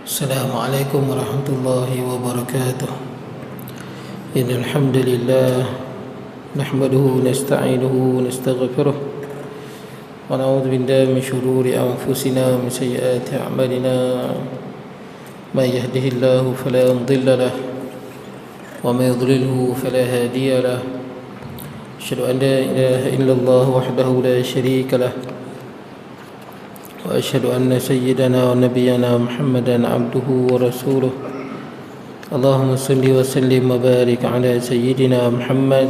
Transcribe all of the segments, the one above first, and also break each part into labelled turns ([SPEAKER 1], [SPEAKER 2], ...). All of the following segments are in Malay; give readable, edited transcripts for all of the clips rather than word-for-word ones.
[SPEAKER 1] Assalamualaikum warahmatullahi wabarakatuh. Innal hamdalillah nahmaduhu nasta'inuhu nastaghfiruh wa na'udzu billahi min shururi anfusina wa min sayyiati a'malina. May yahdihillahu fala mudilla lahu wa may yudlilhu fala hadiya lahu. Asyhadu an la ilaha illallah wahdahu la syarika lahu وأشهد أن سيدنا ونبينا محمدا عبده ورسوله. اللهم صل وسلم وبارك على سيدنا محمد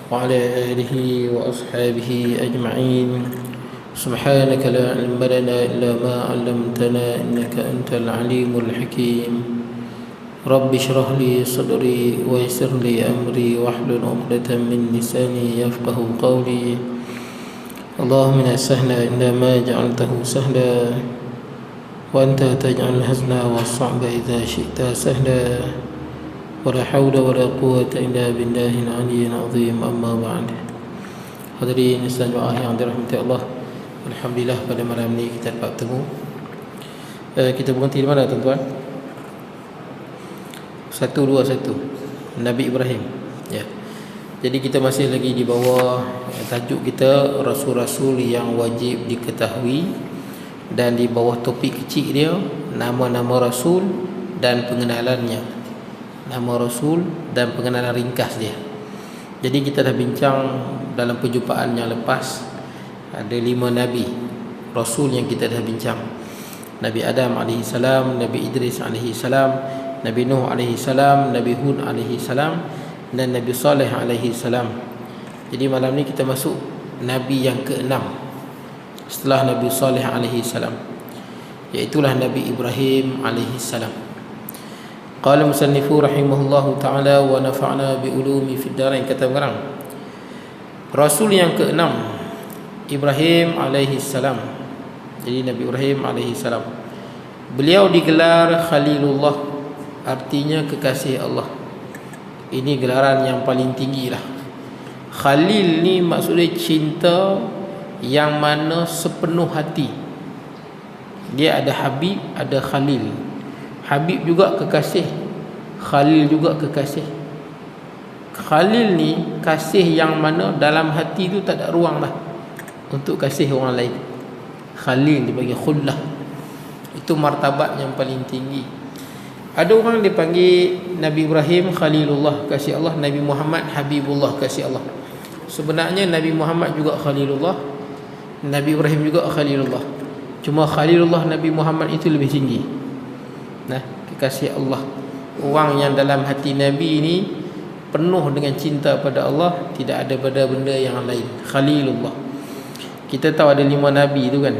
[SPEAKER 1] وعلى آله وأصحابه أجمعين. سبحانك لا علم لنا إلا ما علمتنا إنك أنت العليم الحكيم. رب اشرح لي صدري ويسر لي أمري واحلل عقدة من لساني يفقه قولي. اللهم لا سهل إلا ما جعلته سهلا وأنت تجعل الحزن والصعب إذا شئت سهلا ولا حول ولا قوة إلا بالله العلي العظيم. أما بعد. Hadirin Islam yang dirahmati Allah, alhamdulillah pada malam ini kita dapat bertemu. Kita berhenti di mana tuan-tuan? 121 Nabi Ibrahim, ya. Jadi kita masih lagi di bawah tajuk kita Rasul-Rasul yang wajib diketahui, dan di bawah topik kecil dia nama-nama Rasul dan pengenalannya. Nama Rasul dan pengenalan ringkas dia. Jadi kita dah bincang dalam perjumpaan yang lepas, ada 5 Nabi Rasul yang kita dah bincang. Nabi Adam AS, Nabi Idris AS, Nabi Nuh AS, Nabi Hud AS, dan Nabi Saleh alaihi salam. Jadi malam ni kita masuk Nabi yang ke-6 setelah Nabi Saleh alaihi salam, iaitulah Nabi Ibrahim alaihi salam. Qala musannifu rahimahullahu ta'ala wa nafa'na bi ulumi fid darain. Kata pengarang, Rasul yang ke-6 Ibrahim alaihi salam. Jadi Nabi Ibrahim alaihi salam, beliau digelar Khalilullah, artinya kekasih Allah. Ini gelaran yang paling tinggi lah. Khalil ni maksudnya cinta yang mana sepenuh hati. Dia ada Habib, ada Khalil. Habib juga kekasih, Khalil juga kekasih. Khalil ni kasih yang mana dalam hati tu tak ada ruang lah untuk kasih orang lain. Khalil dibagi khullah. Itu martabat yang paling tinggi. Ada orang dipanggil Nabi Ibrahim Khalilullah, kasih Allah. Nabi Muhammad Habibullah, kasih Allah. Sebenarnya Nabi Muhammad juga Khalilullah, Nabi Ibrahim juga Khalilullah. Cuma Khalilullah Nabi Muhammad itu lebih tinggi. Nah, kekasih Allah. Orang yang dalam hati Nabi ini penuh dengan cinta pada Allah, tidak ada pada benda yang lain. Khalilullah. Kita tahu ada 5 Nabi itu kan.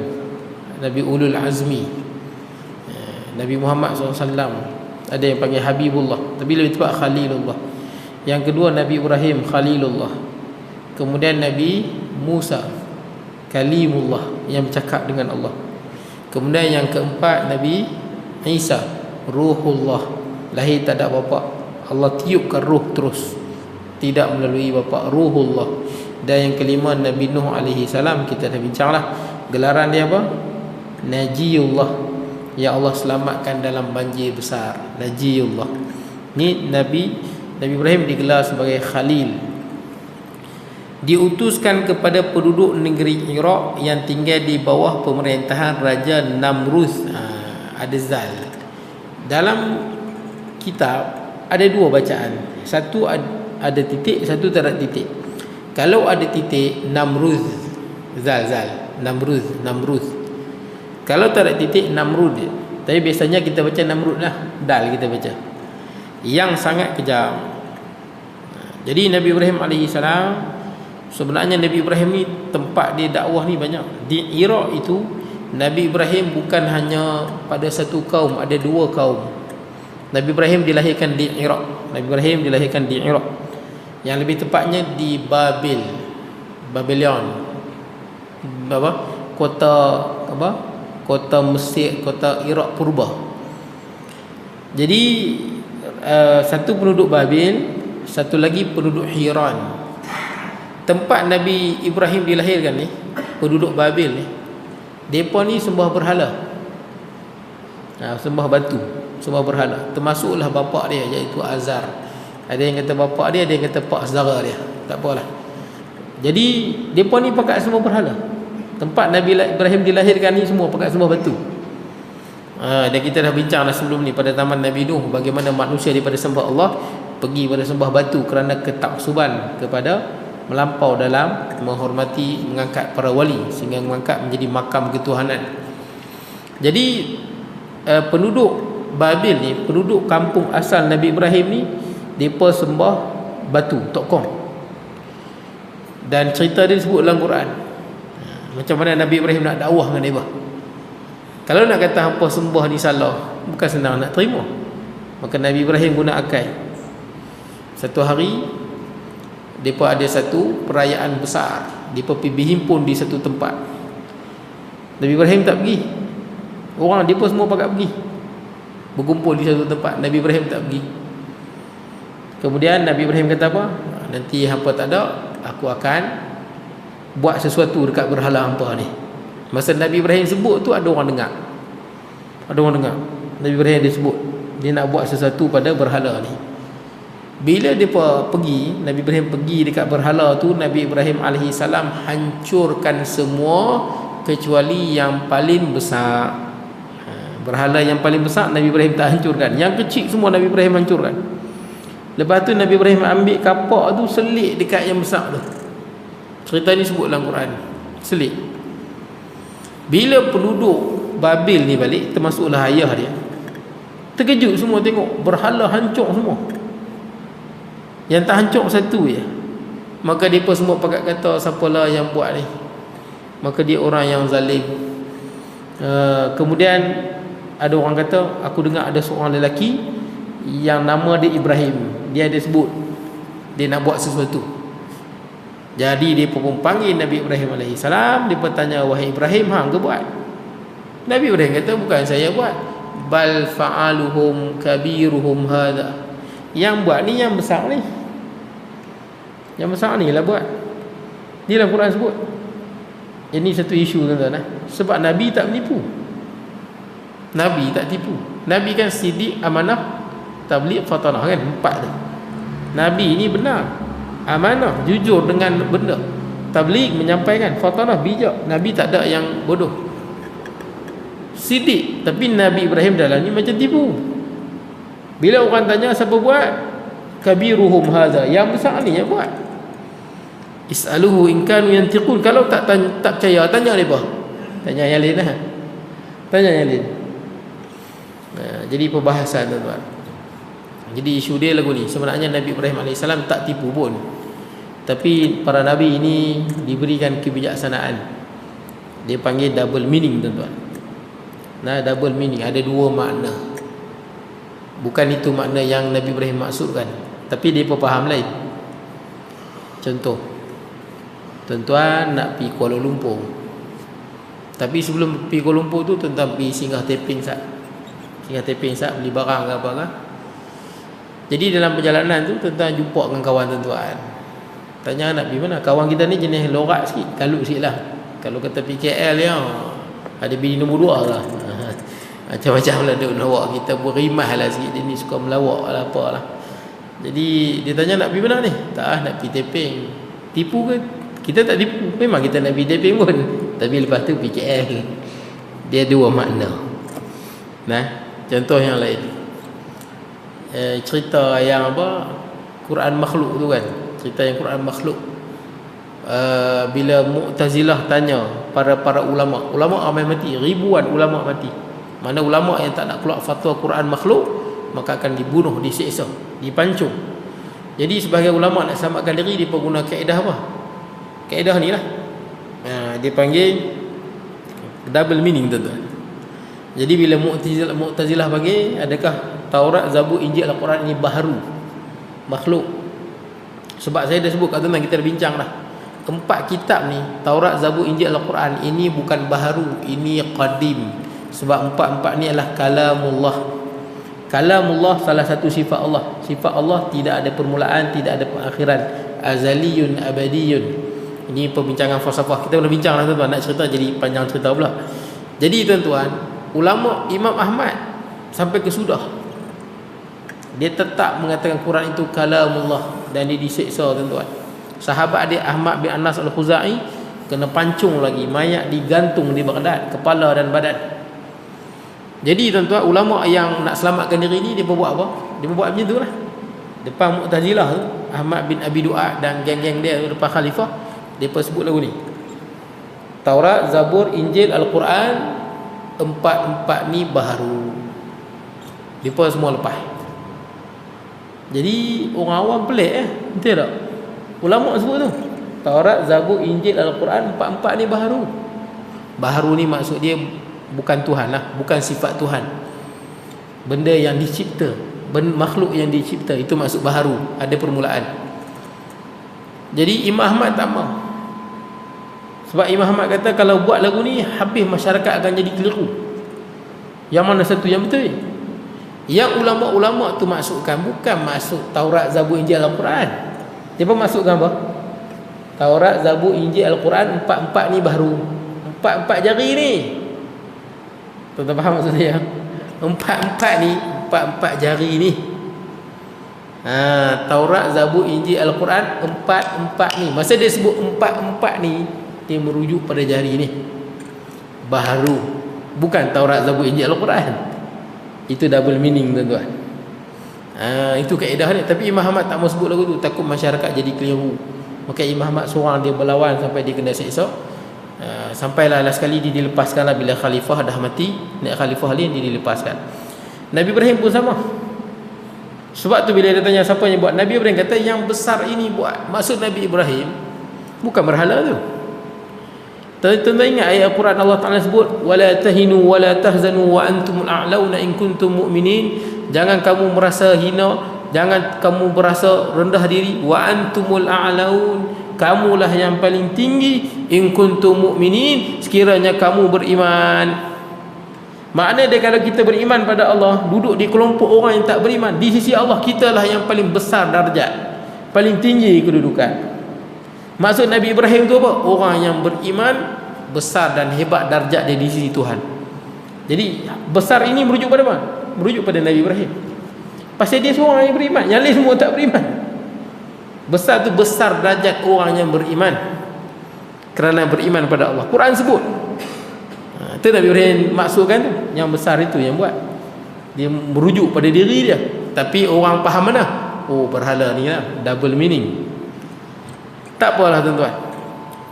[SPEAKER 1] Nabi Ulul Azmi, Nabi Muhammad SAW. Ada yang panggil Habibullah, tapi lebih tepat Khalilullah. Yang kedua Nabi Ibrahim Khalilullah. Kemudian Nabi Musa Kalimullah, yang bercakap dengan Allah. Kemudian yang keempat Nabi Isa Ruhullah, lahir tak ada bapa, Allah tiupkan ruh terus, tidak melalui bapa, Ruhullah. Dan yang kelima Nabi Nuh alaihi salam, kita dah bincanglah gelaran dia apa? Najiyullah, ya Allah selamatkan dalam banjir besar. Najiyullah. Ni Nabi Ibrahim digelar sebagai Khalil. Diutuskan kepada penduduk negeri Iraq yang tinggal di bawah pemerintahan Raja Namruz Adzal. Dalam kitab ada 2 bacaan. Satu ada titik, satu tak ada titik. Kalau ada titik, Namruz Namruz. Kalau tak ada titik, Namrud. Tapi biasanya kita baca Namrud lah, dal kita baca, yang sangat kejam. Jadi Nabi Ibrahim AS, sebenarnya Nabi Ibrahim ni tempat dia dakwah ni banyak. Di Iraq itu Nabi Ibrahim bukan hanya pada satu kaum, ada 2 kaum. Nabi Ibrahim dilahirkan di Iraq. Nabi Ibrahim dilahirkan di Iraq, yang lebih tepatnya di Babylon. Kota Mesir, kota Iraq purba. Jadi satu penduduk Babil, satu lagi penduduk Hiran. Tempat Nabi Ibrahim dilahirkan ni, penduduk Babil ni, Depa ni sembah berhala. Sembah batu, sembah berhala. Termasuklah bapa dia iaitu Azar. Ada yang kata bapa dia, ada yang kata pak saudara dia. Tak apalah. Jadi depa ni pakat sembah berhala. Tempat Nabi Ibrahim dilahirkan ni semua pakat sembah batu. Dan kita dah bincang dah sebelum ni pada zaman Nabi Nuh, bagaimana manusia daripada sembah Allah pergi pada sembah batu kerana ketaksuban kepada melampau dalam menghormati, mengangkat para wali sehingga mengangkat menjadi makam ketuhanan. Jadi penduduk Babil ni, penduduk kampung asal Nabi Ibrahim ni, depa sembah batu, tokong. Dan cerita dia disebut dalam Quran. Macam mana Nabi Ibrahim nak dakwah dengan depa. Kalau nak kata hampa sembah ni salah, bukan senang nak terima. Maka Nabi Ibrahim guna akal. Satu hari depa ada satu perayaan besar, depa pergi berhimpun di satu tempat. Nabi Ibrahim tak pergi. Orang depa semua pakat pergi, berkumpul di satu tempat. Nabi Ibrahim tak pergi. Kemudian Nabi Ibrahim kata apa? Nanti hampa tak ada, aku akan buat sesuatu dekat berhala hampa ni. Masa Nabi Ibrahim sebut tu ada orang dengar. Ada orang dengar. Nabi Ibrahim dia sebut dia nak buat sesuatu pada berhala ni. Bila depa pergi, Nabi Ibrahim pergi dekat berhala tu, Nabi Ibrahim alaihi salam hancurkan semua kecuali yang paling besar. Berhala yang paling besar Nabi Ibrahim tak hancurkan. Yang kecil semua Nabi Ibrahim hancurkan. Lepas tu Nabi Ibrahim ambil kapak tu selit dekat yang besar tu. Cerita ni sebut dalam Quran. Selit. Bila penduduk Babil ni balik, termasuklah ayah dia, terkejut semua tengok berhala hancur semua. Yang tak hancur satu je. Maka mereka semua pakat kata, siapalah yang buat ni, maka dia orang yang zalim. Kemudian ada orang kata, aku dengar ada seorang lelaki yang nama dia Ibrahim, dia ada sebut dia nak buat sesuatu. Jadi dia pun panggil Nabi Ibrahim alaihi salam, dia bertanya, wahai Ibrahim, hang ke buat? Nabi Ibrahim kata, bukan saya buat, bal fa'aluhum kabiruhum hadha. Yang buat ni yang besar ni. Yang besar ni lah buat. Ni dalam Quran sebut. Ini satu isu tuan-tuan. Sebab Nabi tak menipu. Nabi tak tipu. Nabi kan sidik, amanah, tabligh, fatanah, kan? 4 tu. Nabi ni benar, amanah, jujur dengan benda, tabligh, menyampaikan, fatanah, bijak. Nabi tak ada yang bodoh. Sidik. Tapi Nabi Ibrahim dalam ni macam tipu. Bila orang tanya siapa buat, kabiruhum hadza, yang besar ni yang buat. Is'aluhu in kanu yantiqun. Kalau tak percaya, tanya depa. Tanya yang lain lah. Tanya yang lain. Jadi perbahasan tuan-tuan. Jadi isu dia lagu ni, sebenarnya Nabi Ibrahim AS tak tipu pun. Tapi para Nabi ini diberikan kebijaksanaan. Dia panggil double meaning tuan-tuan. Nah, double meaning, ada 2 makna. Bukan itu makna yang Nabi Ibrahim maksudkan, tapi dia faham lain. Contoh, tuan-tuan nak pergi Kuala Lumpur, tapi sebelum pergi Kuala Lumpur tu tuan-tuan pergi singgah taping sat. Singgah taping sat beli barang ke apa kan. Jadi dalam perjalanan tu tuan-tuan jumpa dengan kawan tuan-tuan. Tanya nak pergi mana? Kawan kita ni jenis lorak sikit, kalut sikit lah. Kalau kata PKL ya, ada bini nombor 2 lah. Macam-macam lah dia melawak kita, berimah lah sikit. Dia ni suka melawak lah apalah. Jadi dia tanya nak pergi mana ni? Tak, nak pergi taping. Tipu ke? Kita tak tipu. Memang kita nak pergi taping pun, tapi lepas tu PKL. Dia 2 makna. Nah, contoh yang lain, cerita yang apa, Quran makhluk tu kan. Cerita yang Quran makhluk. Bila Mu'tazilah tanya para ulama ramai mati, ribuan ulama mati. Mana ulama yang tak nak keluar fatwa Quran makhluk, maka akan dibunuh, disiksa, dipancung. Jadi sebagai ulama nak selamatkan diri, dia guna kaedah apa? Kaedah ni lah. Dia panggil double meaning tuan-tuan. Jadi bila Mu'tazilah bagi, adakah Taurat, Zabur, Injil, Al-Quran ini baharu, makhluk? Sebab saya dah sebut kat tuan-tuan, kita dah bincang dah. 4 kitab ni, Taurat, Zabur, Injil, Al-Quran, ini bukan baharu, ini qadim. Sebab 4 ni adalah kalamullah. Kalamullah salah satu sifat Allah. Sifat Allah tidak ada permulaan, tidak ada perakhiran, azaliyun abadiyun. Ini perbincangan falsafah. Kita boleh bincang lah tuan-tuan. Nak cerita jadi panjang cerita pula. Jadi tuan-tuan, ulama Imam Ahmad sampai ke sudah. Dia tetap mengatakan Quran itu kalamullah dan dia disiksa tuan-tuan. Sahabat dia Ahmad bin Anas Al-Khuzai kena pancung lagi, mayat digantung di Baghdad, kepala dan badan. Jadi tuan-tuan, ulama yang nak selamatkan diri ni dia buat apa? Dia buat macam tu lah. Depan Mu'tazilah tu, Ahmad bin Abi Du'ad dan geng-geng dia depan khalifah, dia sebut lagu ni. Taurat, Zabur, Injil, Al-Quran, empat ni baharu. Depa semua lepas. Jadi orang awam pelik betul tak? Ulama sebut tu. Taurat, Zabur, Injil, Al-Quran, empat ni baharu. Baharu ni maksud dia bukan Tuhan lah, bukan sifat Tuhan. Benda yang dicipta, makhluk yang dicipta, itu maksud baharu, ada permulaan. Jadi Imam Ahmad tak mau. Sebab Imam Ahmad kata kalau buat lagu ni habis masyarakat akan jadi keliru. Yang mana satu yang betul? Yang ulama-ulama tu masukkan bukan masuk Taurat, Zabur, Injil, Al-Quran. Dia pun masukkan apa? Taurat, Zabur, Injil, Al-Quran, empat ni baru. Empat jari ni. Tuan-tuan faham maksud saya? Empat jari ni. Taurat, Zabur, Injil, Al-Quran, empat ni. Masa dia sebut empat ni, dia merujuk pada jari ni. Baharu. Bukan Taurat, Zabur, Injil, Al-Quran. Itu double meaning tuan-tuan. Itu kaedah ni. Tapi Imam Ahmad tak mau sebut lagu tu, takut masyarakat jadi keliru. Maka Imam Ahmad seorang dia berlawan sampai dia kena siksa. Sampailah last kali dia dilepaskan lah bila khalifah dah mati. Nak khalifah lain dia dilepaskan. Nabi Ibrahim pun sama. Sebab tu bila dia tanya siapa yang buat, Nabi Ibrahim kata yang besar ini buat. Maksud Nabi Ibrahim bukan berhala tu. Tuan-tuan ingat ayat Al-Quran Allah Ta'ala sebut wala tahinu wala tahzanu wa antumul a'launa in kuntum mu'minin. Jangan kamu merasa hina, jangan kamu merasa rendah diri. Wa antumul a'laun, kamulah yang paling tinggi. In kuntum mu'minin, sekiranya kamu beriman. Maknanya dia kalau kita beriman pada Allah, duduk di kelompok orang yang tak beriman, di sisi Allah kitalah yang paling besar darjat, paling tinggi kedudukan. Maksud Nabi Ibrahim tu apa? Orang yang beriman besar dan hebat darjat dia di sisi Tuhan. Jadi besar ini merujuk pada apa? Merujuk pada Nabi Ibrahim. Pasal dia seorang yang beriman, yang lain semua tak beriman. Besar tu besar darjat orang yang beriman kerana beriman pada Allah. Quran sebut. Itu Nabi Ibrahim maksudkan tu. Yang besar itu yang buat. Dia merujuk pada diri dia. Tapi orang faham mana? Oh, berhala ni lah, double meaning. Tak apalah tuan-tuan.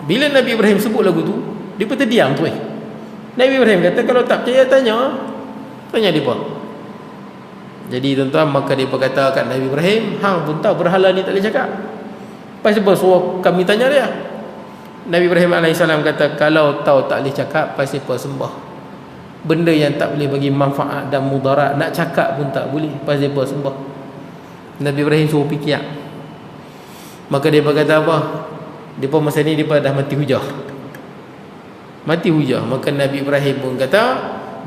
[SPEAKER 1] Bila Nabi Ibrahim sebut lagu tu, dia pun terdiam tu. Nabi Ibrahim kata kalau tak percaya tanya dia. Jadi tuan-tuan, maka dia berkata kat Nabi Ibrahim, hang pun tahu berhala ni tak boleh cakap. Pasal apa suruh kami tanya dia? Nabi Ibrahim AS kata kalau tahu tak boleh cakap, pasal apa sembah benda yang tak boleh bagi manfaat dan mudarat. Nak cakap pun tak boleh, pasal apa sembah. Nabi Ibrahim suruh fikir. Maka dia berkata apa? Dia pun masa ni dia dah mati hujah. Maka Nabi Ibrahim pun kata,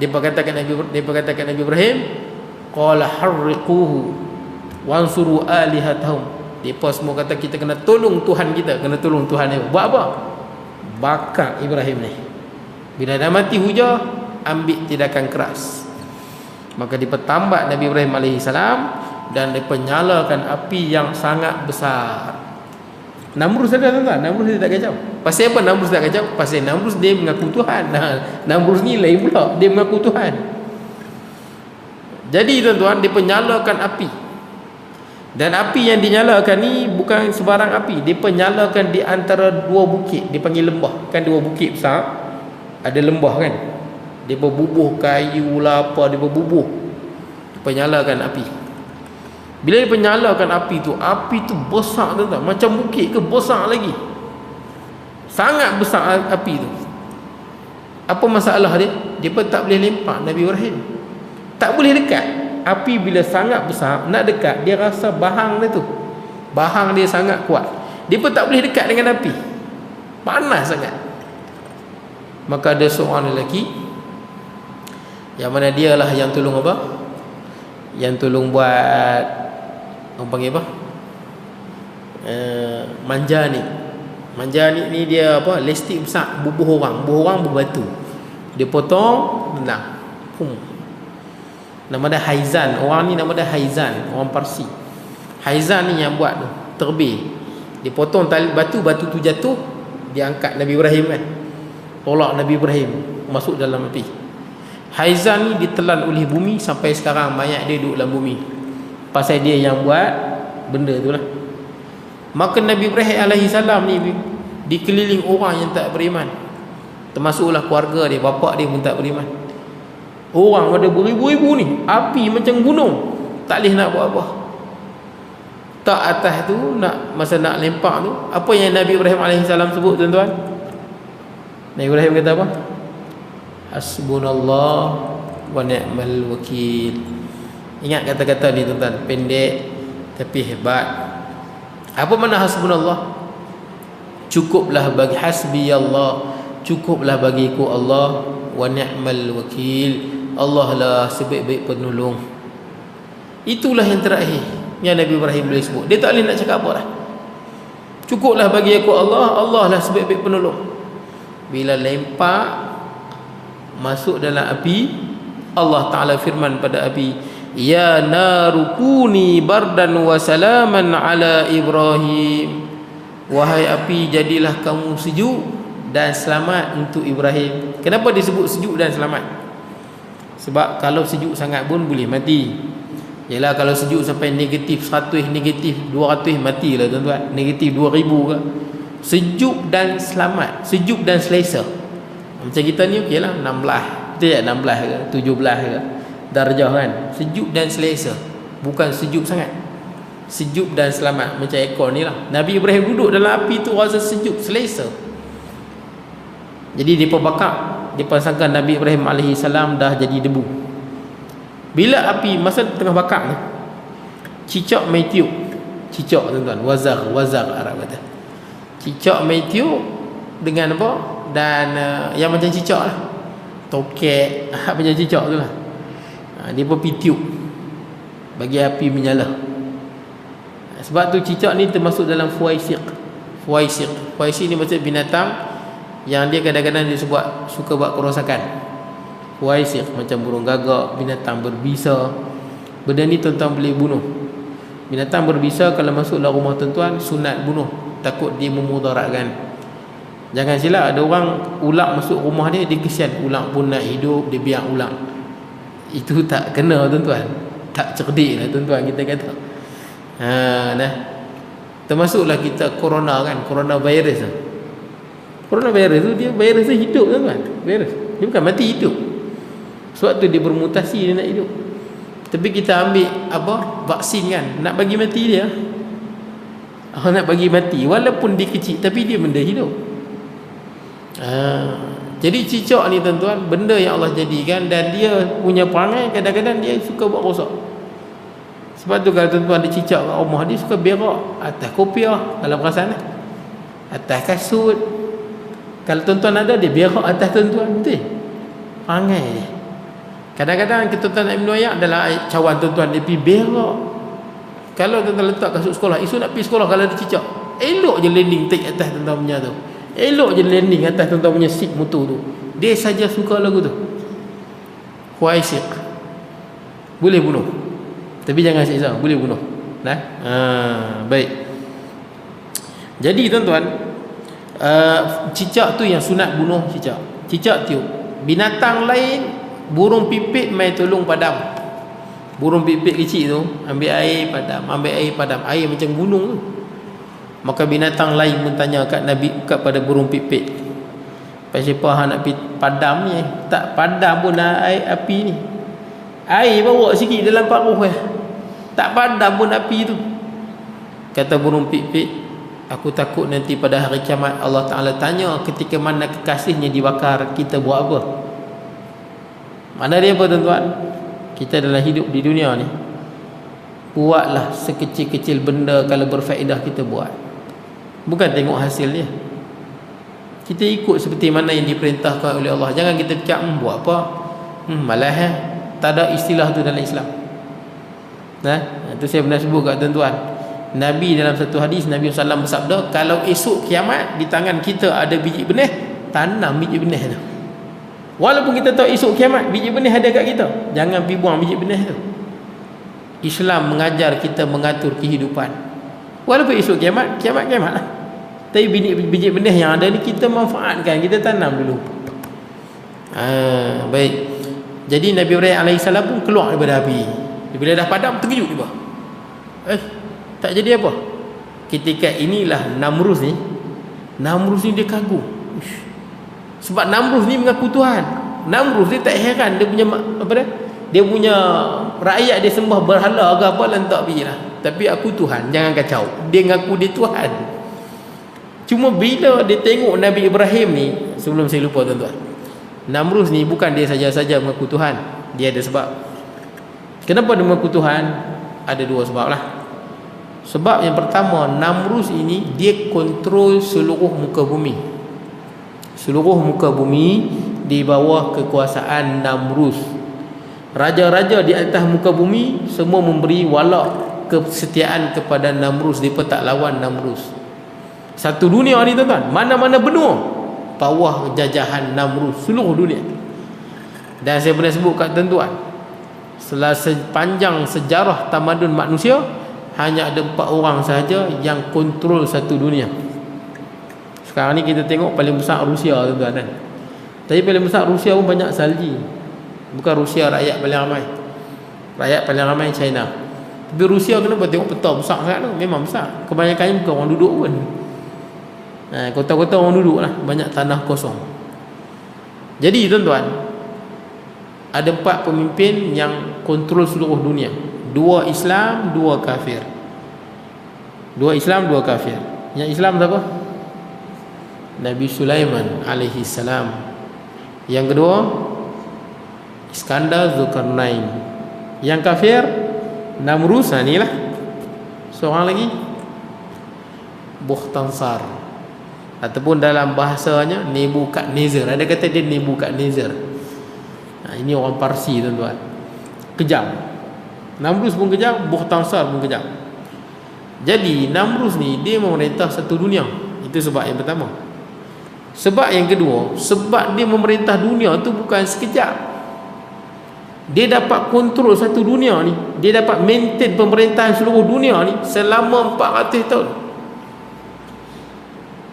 [SPEAKER 1] dia berkata kat Nabi Ibrahim, qala harriquhu wansuru alihatahum. Dia pun semua kata kita kena tolong Tuhan kita, kena tolong Tuhan dia. Buat apa? Bakar Ibrahim ni. Bila dah mati hujah, ambil tindakan keras. Maka dia bertambat Nabi Ibrahim AS dan dia penyalakan api yang sangat besar. Namrus ada tuan-tuan, Namrus dia tak kacau. Pasal apa Namrus tak kacau? Pasal Namrus dia mengaku Tuhan. Namrus ni lain pula, dia mengaku Tuhan. Jadi tuan-tuan, dia penyalakan api. Dan api yang dinyalakan ni bukan sebarang api. Dia penyalakan di antara dua bukit. Dia panggil lembah. Kan dua bukit besar, ada lembah kan. Dia berbubuh kayu lah apa, dia berbubuh. Dia penyalakan api. Bila dia penyalakan api tu besar tuan-tuan. Macam bukit ke besar lagi. Sangat besar api tu. Apa masalah dia? Dia pun tak boleh lempak Nabi Ibrahim. Tak boleh dekat. Api bila sangat besar, nak dekat, dia rasa bahang dia tu. Bahang dia sangat kuat. Dia pun tak boleh dekat dengan api. Panas sangat. Maka ada seorang lelaki, yang mana dia lah yang tolong apa? Yang tolong buat, orang panggil apa? Manjanik. Manjanik ni dia apa? Lestik besar, bubuh orang berbatu. Dia potong, tenang. Nama dia Haizan. Orang ni nama dia Haizan, orang Parsi. Haizan ni yang buat tu, terbih. Dia potong tali batu tu jatuh, dia angkat Nabi Ibrahim kan. Tolak Nabi Ibrahim masuk dalam api. Haizan ni ditelan oleh bumi sampai sekarang mayat dia duduk dalam bumi. Pasal dia yang buat benda tu lah. Maka Nabi Ibrahim alaihi salam ni dikeliling orang yang tak beriman. Termasuklah keluarga dia, bapa dia pun tak beriman. Orang ada beribu-ribu ni, api macam gunung, tak boleh nak buat apa. Tak atas tu masa nak lempak tu, apa yang Nabi Ibrahim alaihi salam sebut tuan-tuan? Nabi Ibrahim kata apa? Hasbunallah wa ni'mal wakil. Ingat kata-kata ni tuan-tuan, pendek tapi hebat. Apa makna hasbunallah? Cukuplah bagi hasbiyallah, cukuplah bagiku Allah, wa ni'mal wakil, Allah lah sebaik-baik penolong. Itulah yang terakhir yang Nabi Ibrahim boleh sebut. Dia tak boleh nak cakap apa dah. Cukuplah bagi aku Allah, Allah lah sebaik-baik penolong. Bila lempak masuk dalam api, Allah Ta'ala firman pada api, ya narukuni bardan wa salaman ala Ibrahim. Wahai api, jadilah kamu sejuk dan selamat untuk Ibrahim. Kenapa disebut sejuk dan selamat? Sebab kalau sejuk sangat pun boleh mati. Yalah, kalau sejuk sampai negatif 100, negatif 200, matilah tuan-tuan. Negatif 2000 ke. Sejuk dan selamat, sejuk dan selesa. Macam kita ni okeylah 16. Betul tak? 16 ke 17 ke darjah kan. Sejuk dan selesa, bukan sejuk sangat. Sejuk dan selamat macam ekor ni lah. Nabi Ibrahim duduk dalam api tu rasa sejuk, selesa. Jadi depa bakar, depa sangka Nabi Ibrahim alaihi salam dah jadi debu. Bila api masa tengah bakar ni, cicak mai tiup. Cicak tuan-tuan, wazar Arab kata. Cicak mai tiup dengan apa? Dan yang macam cicak lah, tokek macam cicak tu lah. Dia pun pergi tiup bagi api menyala. Sebab tu cicak ni termasuk dalam fuaisiq. Fuaisiq ni macam binatang yang dia kadang-kadang dia suka buat kerosakan. Fuaisiq macam burung gagak, binatang berbisa. Benda ni tuan-tuan boleh bunuh. Binatang berbisa kalau masuk dalam rumah tuan-tuan, sunat bunuh, takut dia memudaratkan. Jangan silap, ada orang ular masuk rumah dia, dia kesian ular pun nak hidup, dia biar ular. Itu tak kena tuan-tuan, tak cerdik lah tuan-tuan, kita kata. Nah, termasuklah kita corona kan, coronavirus. Coronavirus tu dia virus tu hidup tuan-tuan, virus. Dia bukan mati, hidup. Sebab tu dia bermutasi, dia nak hidup. Tapi kita ambil apa? Vaksin kan, nak bagi mati dia. Nak bagi mati walaupun dia kecil, tapi dia benda hidup. Jadi cicak ni tuan-tuan, benda yang Allah jadikan, dan dia punya perangai kadang-kadang dia suka buat rosak. Sebab tu kalau tuan-tuan ada cicak kat rumah, dia suka berak atas kopiah, kalau perasan atas kasut. Kalau tuan-tuan ada, dia berak atas tuan-tuan. Betul? Perangai dia. Kadang-kadang kita tuan-tuan nak minum air, adalah cawan tuan-tuan dia pergi berak. Kalau tuan-tuan letak kasut sekolah, isu nak pergi sekolah, kalau ada cicak, elok je landing take atas tuan-tuan punya tu. Elok je landing atas tuan-tuan punya seat motor tu. Dia saja suka lagu tu. Huaisiq. Boleh bunuh. Tapi jangan siksa, boleh bunuh. Baik. Jadi tuan-tuan, cicak tu yang sunat bunuh cicak. Cicak tiup. Binatang lain, burung pipit mai tolong padam. Burung pipit kecil tu ambil air padam, air macam gunung tu. Maka binatang lain pun tanya kat Nabi, kepada burung pipit, pasal apa hang nak padam ni? Tak padam pun air api ni. Air bawa sikit dalam paruh tak padam pun api tu. Kata burung pipit, aku takut nanti pada hari kiamat Allah Ta'ala tanya ketika mana kekasihnya dibakar, kita buat apa? Mana dia apa tuan-tuan? Kita dalam hidup di dunia ni, buatlah sekecil-kecil benda, kalau berfaedah kita buat. Bukan tengok hasil dia. Kita ikut seperti mana yang diperintahkan oleh Allah. Jangan kita fikir buat apa, malah tak ada istilah tu dalam Islam. Itu saya pernah sebut kat tuan-tuan. Nabi dalam satu hadis, Nabi SAW bersabda, kalau esok kiamat di tangan kita ada biji benih, tanam biji benih tu. Walaupun kita tahu esok kiamat biji benih ada kat kita, jangan pergi buang biji benih tu. Islam mengajar kita mengatur kehidupan. Walaupun esok kiamat lah. Tapi biji benih yang ada ni kita manfaatkan, kita tanam dulu. Baik. Jadi Nabi Ibrahim AS pun keluar daripada api. Bila dah padam, terkejut dia. Tak jadi apa. Ketika inilah Namrus ni dia kagum. Sebab Namrus ni mengaku Tuhan. Namrus dia tak heran dia punya dia punya rakyat dia sembah berhala ke apa lantak pergi lah. Tapi aku Tuhan, jangan kacau. Dia mengaku dia Tuhan. Cuma bila dia tengok Nabi Ibrahim ni, sebelum saya lupa tuan-tuan, Namrus ni bukan dia saja-saja mengaku Tuhan. Dia ada sebab. Kenapa dia mengaku Tuhan? Ada dua sebab lah. Sebab yang pertama, Namrus ini dia kontrol seluruh muka bumi. Seluruh muka bumi di bawah kekuasaan Namrus. Raja-raja di atas muka bumi semua memberi walak kesetiaan kepada Namrus. Mereka tak lawan Namrus. Satu dunia ni tuan-tuan, mana-mana benua bawah jajahan Namrus, seluruh dunia. Dan saya pernah sebut kat tuan-tuan, sepanjang sejarah tamadun manusia, hanya ada 4 orang sahaja yang kontrol satu dunia. Sekarang ni kita tengok paling besar Rusia tuan-tuan kan. Tapi paling besar Rusia pun banyak salji. Bukan Rusia rakyat paling ramai. Rakyat paling ramai China. Tapi Rusia kenapa tengok peta besar sangat tu? Memang besar. Kebanyakannya bukan orang duduk pun. Kota-kota orang duduk lah. Banyak tanah kosong. Jadi tuan-tuan, ada 4 pemimpin yang kontrol seluruh dunia. 2 Islam, 2 kafir. 2 Islam, 2 kafir. Yang Islam siapa? Nabi Sulaiman alaihi salam. Yang kedua Iskandar Zulkarnain. Yang kafir Namrus, ni lah. Seorang lagi Bukhtansar, ataupun dalam bahasanya Nebukadnezar. Ada kata dia Nebukadnezar. Ini orang Parsi tuan-tuan. Kejam. Namrus pun kejam, Bukhtansar pun kejam. Jadi Namrus ni dia memerintah satu dunia. Itu sebab yang pertama. Sebab yang kedua, sebab dia memerintah dunia tu bukan sekejap. Dia dapat kontrol satu dunia ni. Dia dapat maintain pemerintahan seluruh dunia ni selama 400 tahun.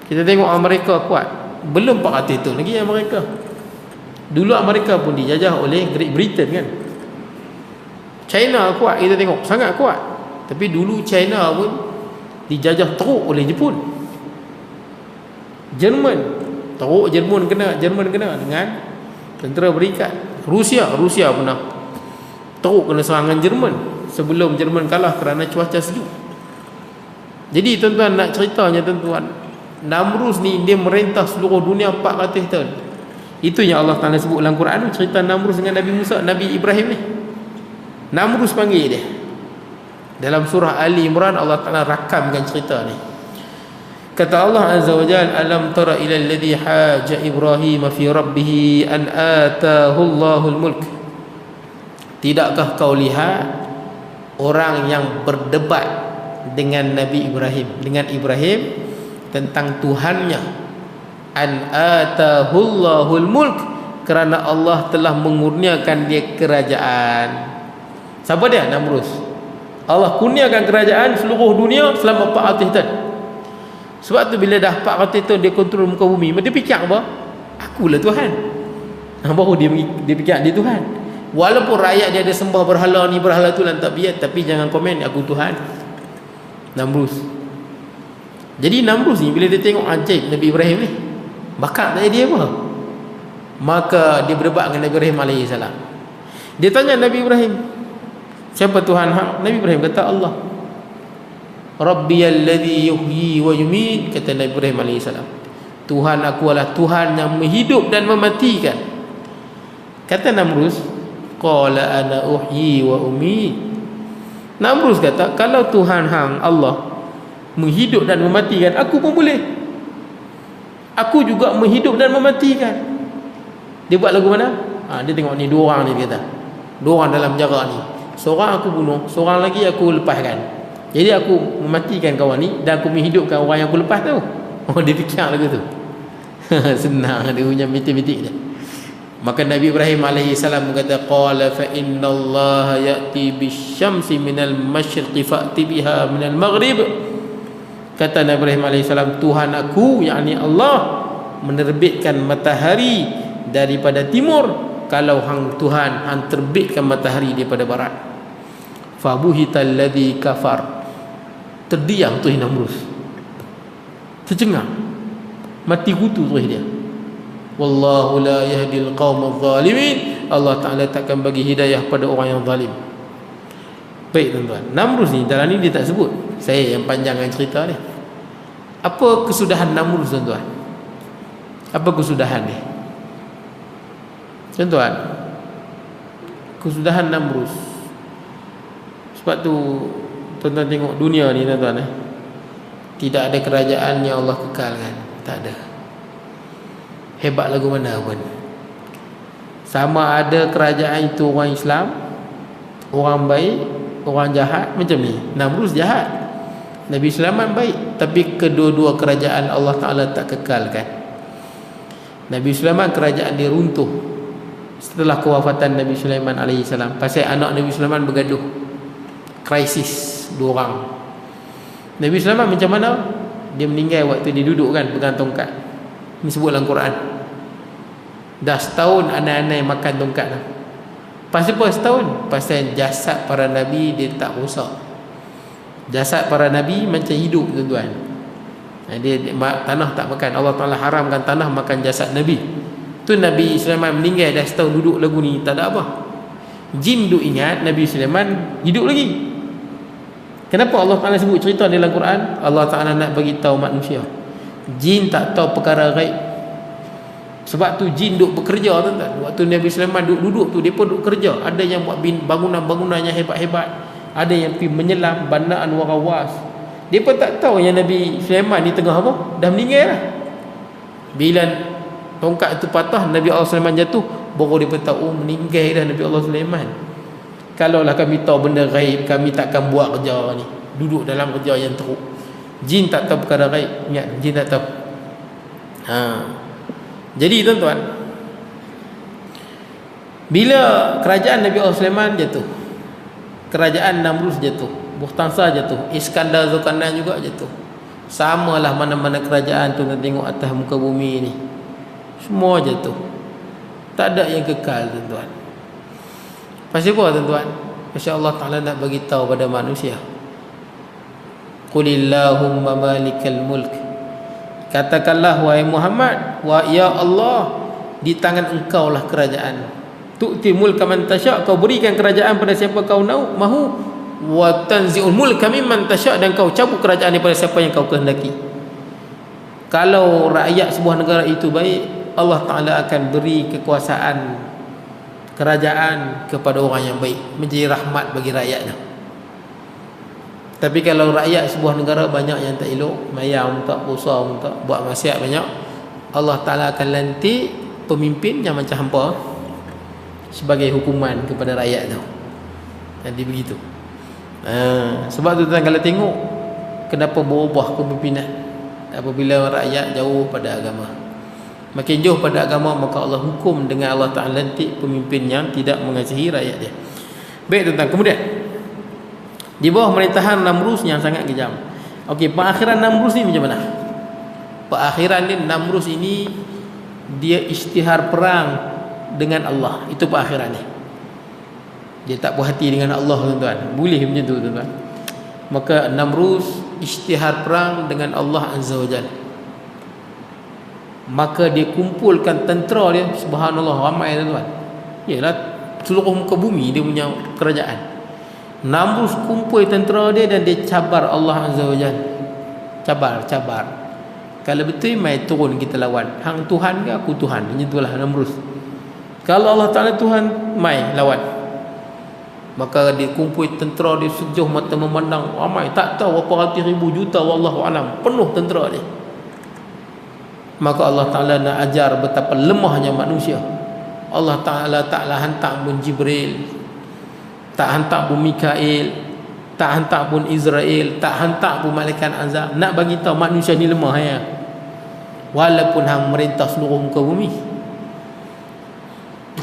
[SPEAKER 1] Kita tengok Amerika kuat. Belum 400 tahun lagi Amerika. Dulu Amerika pun dijajah oleh Great Britain kan. China kuat, kita tengok sangat kuat. Tapi dulu China pun dijajah teruk oleh Jepun. Jerman teruk, Jerman kena dengan tentera berikat. Rusia pernah teruk kena serangan Jerman sebelum Jerman kalah kerana cuaca sejuk. Jadi tuan-tuan, nak ceritanya tuan-tuan, Namrus ni dia merintah seluruh dunia 400 tahun. Itu yang Allah Ta'ala sebut dalam Quran, cerita Namrus dengan Nabi Musa, Nabi Ibrahim ni. Namrus panggil dia. Dalam surah Ali Imran Allah Ta'ala rakamkan cerita ni. Kata Allah Azza wa Jalla, alam tara ila alladhi haja Ibrahim fi rabbih an atahu Allahul mulk. Tidakkah kau lihat orang yang berdebat dengan Nabi Ibrahim, dengan Ibrahim tentang Tuhannya, an atahu Allahul mulk, kerana Allah telah mengurniakan dia kerajaan. Siapa dia? Namrus. Allah kurniakan kerajaan seluruh dunia selama 400 tahun. Sebab tu bila dah 400 tahun dia kontrol muka bumi, dia fikir apa? Akulah Tuhan. Baru dia fikir dia Tuhan. Walaupun rakyat dia ada sembah berhala ni berhala tu lantak biar, tapi jangan komen aku Tuhan. Namrus. Jadi Namrus ni bila dia tengok ajaib Nabi Ibrahim ni, bakat tak dia apa? Maka dia berdebat dengan Nabi Ibrahim AS. Dia tanya Nabi Ibrahim, siapa Tuhan hak? Nabi Ibrahim kata Allah. Rabbiyalladzi yuhyi wa yumiit, kata Nabi Ibrahim AS. Tuhan aku adalah Tuhan yang menghidup dan mematikan. Kata Namrus, qala ana uhyi wa umiit. Namrus kata, kalau Tuhan hang Allah menghidup dan mematikan, aku pun boleh. Aku juga menghidup dan mematikan. Dia buat lagu mana? Dia tengok ni 2 orang ni, dia kata 2 orang dalam penjara ni. Seorang aku bunuh, seorang lagi aku lepaskan. Jadi aku mematikan kawan ni dan aku menghidupkan orang yang aku lepas tu. Dia fikir lagu tu. Senang dia punya matematik dia. Maka Nabi Ibrahim alaihi salam berkata, qala fa inna Allah ya'ti bisyamsi minal masyriqi fa'ti biha minal maghrib. Kata Nabi Ibrahim alaihi salam, Tuhan aku, yakni Allah, menerbitkan matahari daripada timur, kalau Tuhan terbitkan matahari daripada barat. Fa buhital ladzi kafar. Terdiam tu Namrus, tercengang, mati kutu terus dia. Wallahu la yahdil qaumadh zalimin. Allah Ta'ala takkan bagi hidayah pada orang yang zalim. Baik tuan-tuan, Namrus ni dalam ni dia tak sebut. Saya yang panjangkan cerita ni. Apa kesudahan Namrus tuan-tuan? Apa kesudahan dia? Tuan-tuan, kesudahan Namrus. Sebab tu tuan-tuan tengok dunia ni tuan-tuan, tidak ada kerajaan yang Allah kekalkan. Tak ada. Hebat lagu mana pun, sama ada kerajaan itu orang Islam, orang baik, orang jahat, macam ni. Namrus jahat, Nabi Sulaiman baik, tapi kedua-dua kerajaan Allah Ta'ala tak kekalkan. Nabi Sulaiman kerajaan dia runtuh setelah kewafatan Nabi Sulaiman alaihi salam, pasal anak Nabi Sulaiman bergaduh, krisis dua orang. Nabi Sulaiman macam mana? Dia meninggal waktu dia duduk kan pegang tongkat. Ini sebut dalam Quran. Dah setahun anak-anak makan tongkat lah. Pasal apa setahun? Pasal jasad para Nabi dia tak rosak. Jasad para Nabi macam hidup tuan-tuan. Tanah tak makan. Allah Ta'ala haramkan tanah makan jasad Nabi. Tu Nabi Sulaiman meninggal dah setahun duduk lagu ni, tak ada apa. Jin duk ingat Nabi Sulaiman hidup lagi. Kenapa Allah Ta'ala sebut cerita dalam Quran? Allah Ta'ala nak bagi tahu manusia, jin tak tahu perkara gaib. Sebab tu jin duk bekerja tuan-tuan. Waktu Nabi Sulaiman duduk tu, dia pun duk kerja. Ada yang buat bangunan-bangunan yang hebat-hebat, ada yang pergi menyelam bandaan warawas. Dia pun tak tahu yang Nabi Sulaiman ni tengah apa, dah meninggal lah. Bila tongkat itu patah, Nabi Allah Sulaiman jatuh, baru dia pun tahu, oh meninggal dah Nabi Allah Sulaiman. Kalaulah kami tahu benda gaib, kami takkan buat kerja ni, duduk dalam kerja yang teruk. Jin tak tahu perkara gaib. Ingat, jin tak tahu. Jadi tuan-tuan, bila kerajaan Nabi Allah Sulaiman jatuh, kerajaan Namrus jatuh, Bukhtansa jatuh, Iskandar Zulkarnain juga jatuh. Samalah mana-mana kerajaan tu, tengok atas muka bumi ni, semua jatuh. Tak ada yang kekal tuan-tuan. Pasal apa tuan-tuan? Pasal Allah Ta'ala nak bagi tahu pada manusia, Qulillahumma malikal mulk. Katakanlah wahai Muhammad, wa ya Allah, di tangan engkau lah kerajaan. Tu'ti mulka man tasya', kau berikan kerajaan pada siapa kau mahu. Wa tanzi'ul mulka mimman tasya', dan kau cabut kerajaan daripada siapa yang kau kehendaki. Kalau rakyat sebuah negara itu baik, Allah Ta'ala akan beri kekuasaan kerajaan kepada orang yang baik, menjadi rahmat bagi rakyatnya. Tapi kalau rakyat sebuah negara banyak yang tak elok, mayang tak, puasa tak, buat maksiat banyak, Allah Ta'ala akan lantik pemimpin yang macam hampa sebagai hukuman kepada rakyat tu. Jadi begitu. Sebab tu tuan, kalau tengok kenapa berubah kepimpinan apabila rakyat jauh pada agama. Makin jauh pada agama, maka Allah hukum dengan Allah Ta'ala lantik pemimpin yang tidak mengasihi rakyat dia. Baik tuan-tuan, kemudian di bawah pemerintahan Namrus yang sangat kejam. Okey, perakhiran Namrus ni macam mana? Perakhiran ni, Namrus ini dia isytihar perang dengan Allah. Itu perakhiran ni. Dia tak puas hati dengan Allah tuan-tuan. Boleh macam tu tuan-tuan. Maka Namrus isytihar perang dengan Allah Azza wa Jalla. Maka dia kumpulkan tentera dia, subhanallah, ramai tuan-tuan. Yalah, seluruh muka bumi dia punya kerajaan. Namrus kumpul tentera dia dan dia cabar Allah Azza wa Jalla. Cabar. Kalau betul, mai turun kita lawan. Hang Tuhan ke aku Tuhan? Macam itulah Namrus. Kalau Allah Ta'ala Tuhan, mai lawan. Maka dia kumpul tentera dia sejauh mata memandang, ramai, tak tahu berapa ratus ribu juta, wallahu alam, penuh tentera dia. Maka Allah Ta'ala nak ajar betapa lemahnya manusia. Allah Ta'ala taklah hantar pun Jibril, tak hantar pun Mikail, tak hantar pun Israel, tak hantar pun malaikat azab, nak bagi tahu manusia ni lemah ya. Walaupun hang merintah seluruh muka bumi.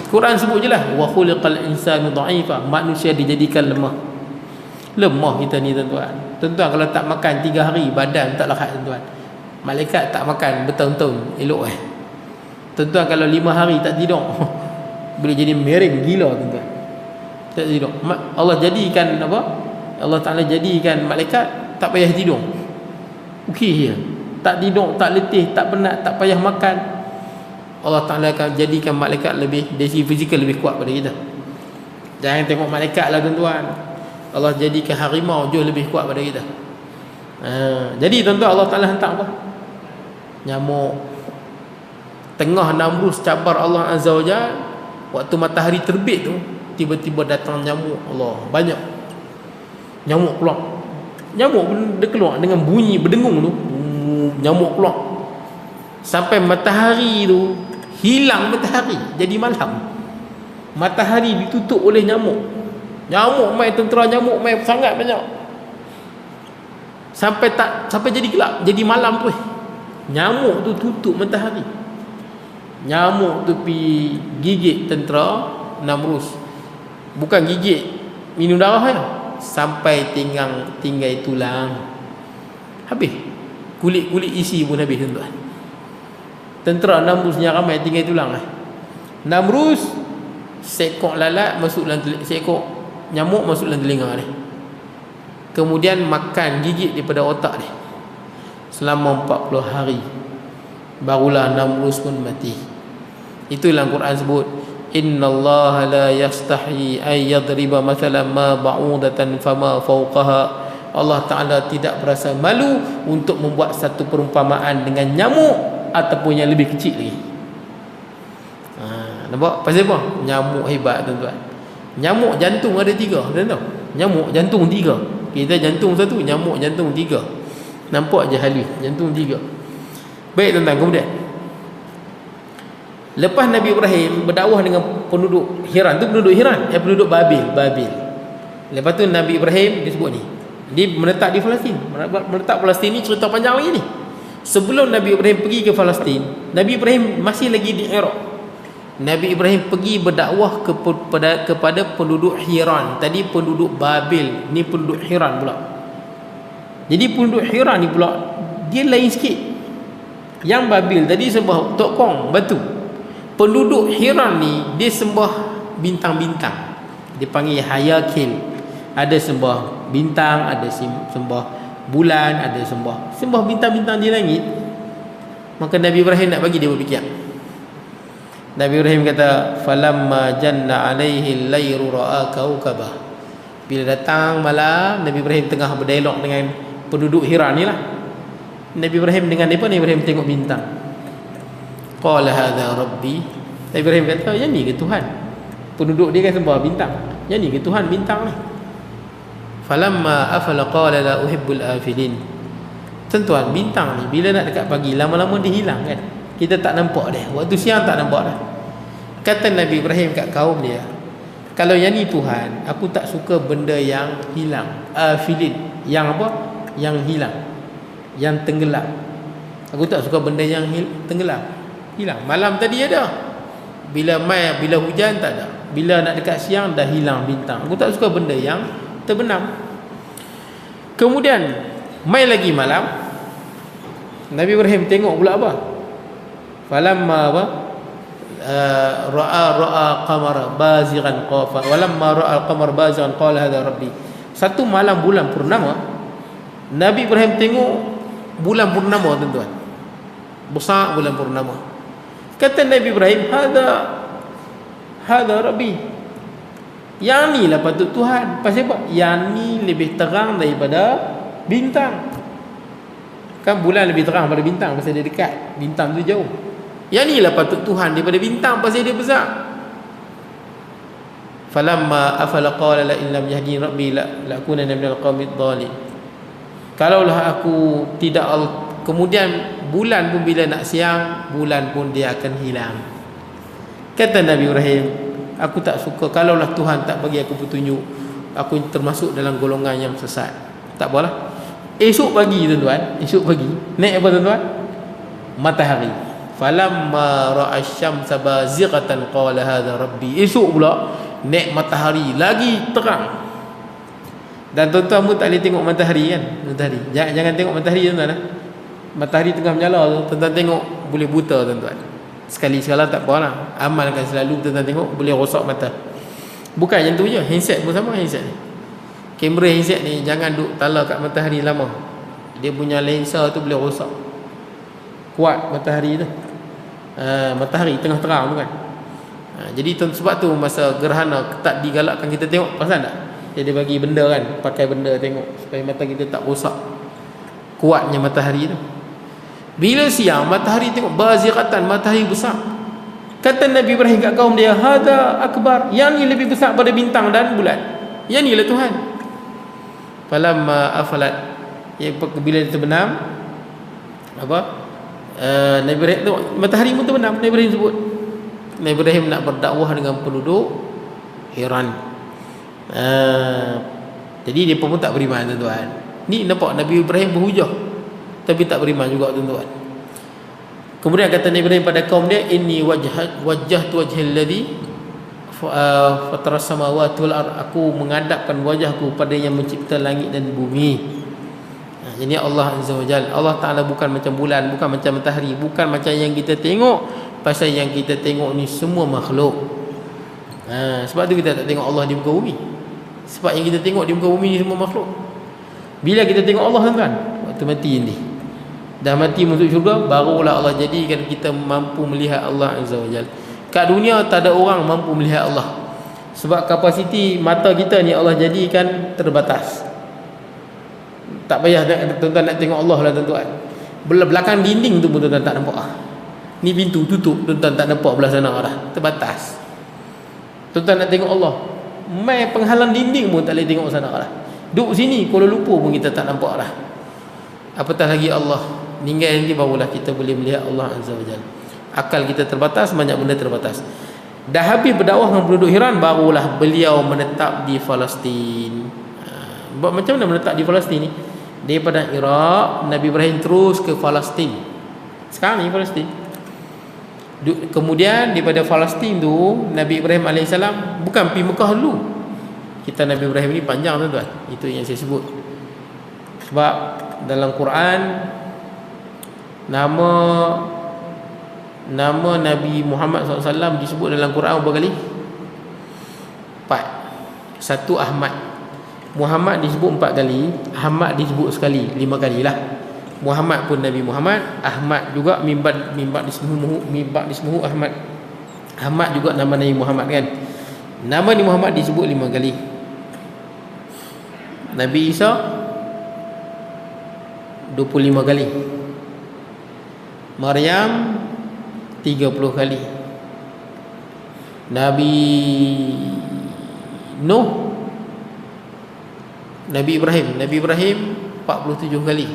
[SPEAKER 1] Quran sebut je lah, wa khuliqal insanu dha'ifa, manusia dijadikan lemah. Lemah kita ni tuan-tuan. Tuan-tuan kalau tak makan 3 hari badan tak lahat tuan-tuan. Malaikat tak makan bertahun-tahun elok Tuan-tuan kalau 5 hari tak tidur boleh jadi miring gila tuan-tuan. Tak tidur. Allah jadikan apa? Allah Taala jadikan malaikat tak payah tidur. Okey je. Tak tidur, tak letih, tak penat, tak payah makan. Allah Taala akan jadikan malaikat lebih dari segi fizikal lebih kuat pada kita. Jangan tengok malaikat lah tuan-tuan. Allah jadikan harimau jauh lebih kuat pada kita. Jadi tuan-tuan Allah Taala hantar apa? Nyamuk. Tengah Namrus cabar Allah Azza wa Jalla, waktu matahari terbit tu, tiba-tiba datang nyamuk. Allah, banyak nyamuk keluar. Nyamuk dia keluar dengan bunyi berdengung tu. Nyamuk keluar sampai matahari tu hilang, matahari jadi malam. Matahari ditutup oleh nyamuk. Nyamuk mai tentera, nyamuk mai sangat banyak. Sampai jadi gelap, jadi malam tu. Nyamuk tu tutup matahari. Nyamuk tu pi gigit tentera Namrus. Bukan gigit minum darah ya. Sampai tinggal tulang. Habis. Kulit-kulit isi pun habis tuan-tuan. Tentera Namrusnya ramai tinggal tulang Namrus seekor lalat masuk dalam seekor nyamuk masuk dalam telinga dia. Kemudian makan gigit daripada otak dia. Selama 40 hari barulah Namrus pun mati. Itulah Al-Quran sebut, innallaha la yastahi ay yadriba mathalan ma ba'udatan fama fawqaha. Allah Ta'ala tidak berasa malu untuk membuat satu perumpamaan dengan nyamuk ataupun yang lebih kecil lagi. Nampak? Pasal apa? Nyamuk hebat tuan-tuan. Nyamuk jantung ada 3, tuan-tuan. Nyamuk jantung 3. Kita jantung 1, nyamuk jantung 3. Nampak je halus, jantung 3. Baik tuan-tuan, kemudian lepas Nabi Ibrahim berdakwah dengan penduduk Hiran, tu penduduk Hiran, penduduk Babil. Lepas tu Nabi Ibrahim disebut ni, dia menetap di Palestin. Menetap Palestin ni cerita panjang lagi ni. Sebelum Nabi Ibrahim pergi ke Palestin, Nabi Ibrahim masih lagi di Iraq. Nabi Ibrahim pergi berdakwah kepada penduduk Hiran. Tadi penduduk Babil, ni penduduk Hiran pula. Jadi penduduk Hiran ni pula dia lain sikit. Yang Babil tadi sembah tokong batu. Penduduk Hiran ni dia sembah bintang-bintang. Dia panggil Hayakil. Ada sembah bintang, ada sembah bulan, ada sembah bintang-bintang di langit. Maka Nabi Ibrahim nak bagi dia berfikir. Nabi Ibrahim kata, falamma janna alaihi al-lairu ra'a kaukabah. Bila datang malam, Nabi Ibrahim tengah berdialog dengan penduduk Hiran ni lah. Nabi Ibrahim dengan mereka, Nabi Ibrahim tengok bintang. Qala hadha rabbi. Nabi Ibrahim kata, yang ni ke Tuhan? Penduduk dia kan sembah bintang. Yang ni ke Tuhan bintang ni? Falamma afala qala la uhibbul afilin. Tuan-tuan, bintang ni bila nak dekat pagi lama-lama dia hilang kan. Kita tak nampak dia. Waktu siang tak nampak dah. Kata Nabi Ibrahim kat kaum dia, kalau yang ni Tuhan, aku tak suka benda yang hilang. Afilin, yang apa? Yang hilang, yang tenggelam. Aku tak suka benda yang tenggelam, hilang. Malam tadi ada, bila hujan tak ada, bila nak dekat siang dah hilang bintang. Aku tak suka benda yang terbenam. Kemudian mai lagi malam, Nabi Ibrahim tengok pula apa? Falamma apa? Ra'a qamara bazighan qafa. Walamma ra'a al-qamar bazighan qala hadha rabbi. Satu malam bulan purnama, Nabi Ibrahim tengok bulan purnama tuan-tuan. Besar bulan purnama. Kata Nabi Ibrahim, hadha rabbi. Yang ni lah patut Tuhan. Pasal apa? Yang ni lebih terang daripada bintang. Kan bulan lebih terang daripada bintang pasal dia dekat, bintang tu jauh. Yang ni lah patut Tuhan daripada bintang pasal dia besar. Falamma afala qala la in lam yahdini rabbi la akunanna minal qaumid dhalin. Kalaulah aku tidak, kemudian bulan pun bila nak siang, bulan pun dia akan hilang. Kata Nabi Ibrahim, aku tak suka. Kalaulah Tuhan tak bagi aku petunjuk, aku termasuk dalam golongan yang sesat. Tak apalah. Esok pagi tuan-tuan, esok pagi naik apa tuan-tuan? Matahari. Falamma ra'a asy-syamsa bazighatan qala hadza rabbi. Esok pula naik matahari lagi terang. Dan tuan-tuan pun tak boleh tengok matahari kan. Matahari. Jangan tengok matahari tuan-tuan. Matahari tengah menyala tu, tuan-tuan tengok boleh buta tuan-tuan. Sekali-sekala tak apalah. Amalkan selalu tuan-tuan tengok boleh rosak mata. Bukan yang tu je, handset pun sama handset ni. Kamera handset ni jangan duk tala kat matahari lama. Dia punya lensa tu boleh rosak. Kuat matahari tu. Matahari tengah terang tu kan. Jadi sebab tu masa gerhana tak digalakkan kita tengok, pasal tak? Dia bagi benda kan, pakai benda tengok supaya mata kita tak rosak. Kuatnya matahari tu. Bila siang matahari tengok bazighatan, matahari besar. Kata Nabi Ibrahim kat kaum dia, hadza akbar, yang ni lebih besar pada bintang dan bulan. Yang ni lah Tuhan. Falamma afalat, bila dia terbenam, apa? Nabi Ibrahim tu, matahari pun terbenam. Nabi Ibrahim sebut, Nabi Ibrahim nak berdakwah dengan penduduk Hiran. Jadi dia pun tak beriman tuan-tuan. Ni nampak Nabi Ibrahim berhujah tapi tak beriman juga tuan-tuan. Kemudian kata Nabi Ibrahim pada kaum dia, inni wajjahtu wajhal ladzi fataras samawati wal ard. Aku menghadapkan wajahku pada yang mencipta langit dan bumi. Jadi Allah Azza wa Jalla, Allah Ta'ala bukan macam bulan, bukan macam matahari, bukan macam yang kita tengok. Pasal yang kita tengok ni semua makhluk. Sebab tu kita tak tengok Allah di muka bumi. Sebab yang kita tengok di muka bumi ni semua makhluk. Bila kita tengok Allah tuan-tuan, waktu mati nanti, dah mati masuk syurga, barulah Allah jadikan kita mampu melihat Allah Azza wa Jalla. Kat dunia tak ada orang mampu melihat Allah. Sebab kapasiti mata kita ni Allah jadikan terbatas. Tak payah tuan-tuan nak tengok Allah lah tuan-tuan. Belakang dinding tu pun tuan-tuan tak nampak. Ni pintu tutup, tuan-tuan tak nampak belah sana dah. Terbatas. Tuan-tuan nak tengok Allah, mai penghalang dinding pun tak boleh tengok sana dah. Duduk sini Kuala Lumpur pun kita tak nampak dah. Apatah lagi Allah. Ninggal nanti barulah kita boleh melihat Allah Azza wa Jalla. Akal kita terbatas, banyak benda terbatas. Dah habis berdakwah dengan penduduk Hiran, barulah beliau menetap di Palestin. Macam mana menetap di Palestin ni? Daripada Iraq, Nabi Ibrahim terus ke Palestin. Sekarang ni Palestin. Kemudian daripada Palestin tu, Nabi Ibrahim AS bukan pergi Mekah dulu. Kita Nabi Ibrahim ni panjang tuan-tuan. Itu yang saya sebut. Sebab dalam Quran nama Nabi Muhammad SAW disebut dalam Quran berapa kali? 4. Satu Ahmad. Muhammad disebut 4 kali, Ahmad disebut sekali, 5 kali lah. Muhammad pun Nabi Muhammad, Ahmad juga mimbar dismuhu Ahmad. Ahmad juga nama Nabi Muhammad kan. Nama Nabi Muhammad disebut 5 kali. Nabi Isa 25 kali. Maryam 30 kali. Nabi Nuh, Nabi Ibrahim 47 kali.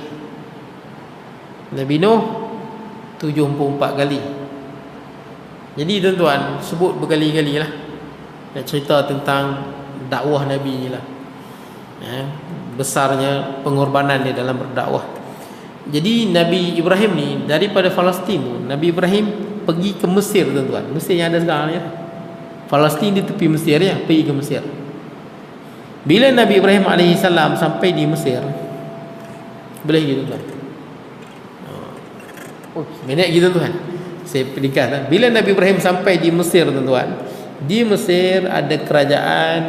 [SPEAKER 1] Nabi Nuh 74 kali. Jadi tuan-tuan, sebut berkali-kali lah. Nak cerita tentang dakwah Nabi ni lah. Besarnya pengorbanan dia dalam berdakwah. Jadi Nabi Ibrahim ni daripada Palestin tu, Nabi Ibrahim pergi ke Mesir tuan-tuan. Mesir yang ada sekarang ni. Palestin di tepi Mesir ya, pergi ke Mesir. Bila Nabi Ibrahim AS sampai di Mesir, boleh gitu tuan. Minit gitu tuan. Saya peringkat lah. Bila Nabi Ibrahim sampai di Mesir tuan-tuan, di Mesir ada kerajaan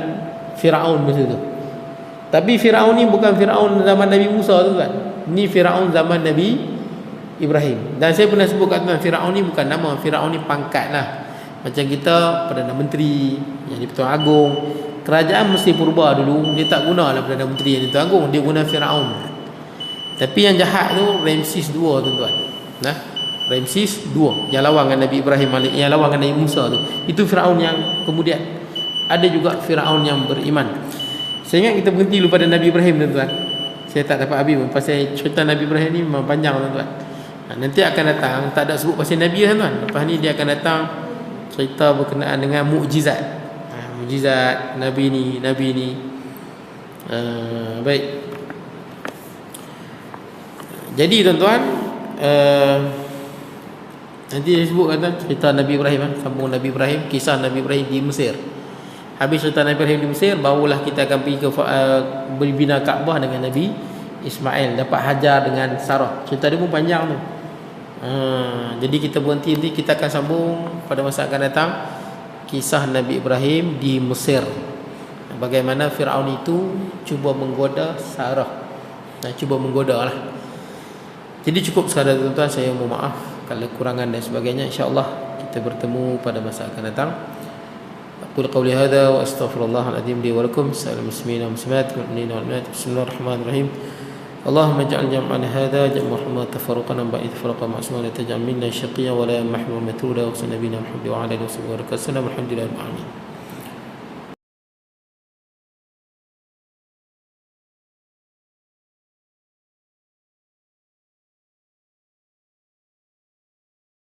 [SPEAKER 1] Firaun masa tu. Tapi Firaun ni bukan Firaun zaman Nabi Musa tuan. Ni Firaun zaman Nabi Ibrahim. Dan saya pernah sebut kat tuan, Firaun ni bukan nama, Firaun ni pangkat lah. Macam kita Perdana Menteri, yang di Pertuan Agong. Kerajaan Mesir Purba dulu dia tak gunalah Perdana Menteri yang di Pertuan Agong, dia guna Firaun. Tapi yang jahat tu Ramses II tuan-tuan. Nah, Ramses II yang lawan dengan Nabi Ibrahim, yang lawan dengan Nabi Musa tu. Itu Firaun yang kemudian. Ada juga Firaun yang beriman. Saya ingat kita berhenti dulu pada Nabi Ibrahim tuan-tuan. Saya tak dapat habis pun pasal cerita Nabi Ibrahim ni memang panjang tuan-tuan. Nanti akan datang, tak ada sebut pasal Nabi tuan-tuan. Lepas ni dia akan datang cerita berkenaan dengan mukjizat. Mukjizat Nabi ni. Baik. Jadi tuan-tuan, Nanti dia sebut kata cerita Nabi Ibrahim, sambung Nabi Ibrahim, kisah Nabi Ibrahim di Mesir. Habis cerita Nabi Ibrahim di Mesir, barulah kita akan pergi ke berbina Kaabah dengan Nabi Ismail, dapat Hajar dengan Sarah. Cerita dia pun panjang tu. Jadi kita berhenti, nanti kita akan sambung pada masa akan datang kisah Nabi Ibrahim di Mesir. Bagaimana Firaun itu cuba menggoda Sarah. Cuba menggoda lah. Jadi cukup sekadar tuan-tuan, saya mohon maaf kalau kekurangan dan sebagainya. InsyaAllah kita bertemu pada masa akan datang. Aqul qawli hadha wa astaghfirullahal azim li wa lakum. Assalamu muslimin wa muslimat wal mu'minin wal mu'minat. Bismillahirrahmanirrahim. Allahumma ij'al jam'ana hadha jam'an marhuma tafarruqana ba'id farqa ma'suma la taj'al minna shaqiyyan wa la mahmuma matruda wa sallallahu nabiyina Muhammad wa ala alihi wa sahbihi wa sallam. Alhamdulillah rabbil alamin.